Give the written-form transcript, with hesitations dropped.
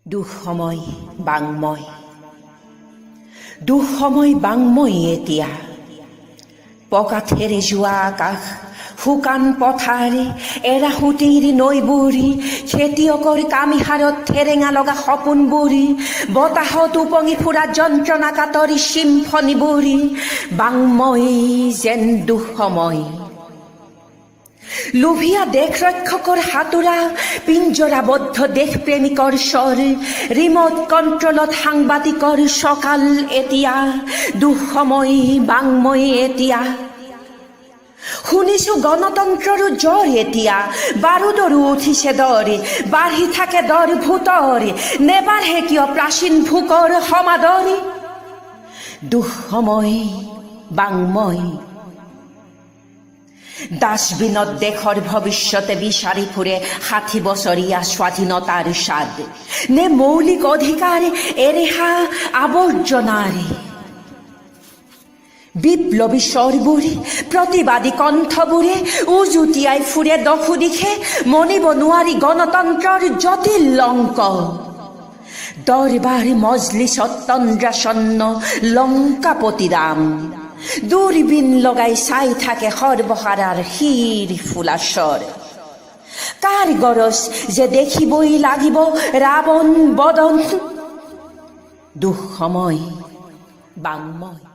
দুঃসময় বাংময়, দুঃসময় বাংময় এতিয়া। পকাঠেৰে যোৱা আকাশ, শুকান পথাৰ, এৰাসুতিৰ নৈবোৰী, খেতিয়কৰ কামিহাৰত ঠেৰেঙা লগা সপোনবোৰী, বতাহত উপঙি ফুৰা যন্ত্ৰণা কাতৰি চিম্ফনিবোৰী, বাংময় যেন দুঃসময়। লোভিয়া দেশ ৰক্ষকৰ হাতোৰা, পিঞ্জৰাবদ্ধ দেশপ্ৰেমিকৰ স্বৰ, ৰিমট কণ্ট্ৰলত সাংবাদিকৰ সকাল এতিয়া, দুঃসময় বাংময় এতিয়া। শুনিছো গণতন্ত্ৰৰো জ্বৰ এতিয়া, বাৰুদৰো উঠিছে দৰ, বাঢ়ি থাকে দৰ ভূতৰ, নেবাঢ়ে কিয় প্ৰাচীন ভোকৰ সমাদৰ, দুঃসময় বাংময়। ডাষ্টবিনত দেশৰ ভৱিষ্যতে বিচাৰি ফুৰে ৬০ বছৰীয়া স্বাধীনতাৰ স্বাদ, নে মৌলিক অধিকাৰ এৰেহা আৱৰ্জনাৰ। বিপ্লৱী স্বৰবোৰ, প্ৰতিবাদী কণ্ঠবোৰে উজুতিয়াই ফুৰে দশো দিশে, মনিব নোৱাৰি গণতন্ত্ৰৰ জটিল অংক। দৰবাৰ মজলিছত তন্দ্ৰাচন্ন লংকাপতিৰাম, দূৰবীন লগাই চাই থাকে সৰ্বহাৰাৰ শিৰ ফুলাস্বৰ। কাৰ গৰজ যে দেখিবই লাগিব ৰাৱণ বদন, দুঃসময় বাংময়।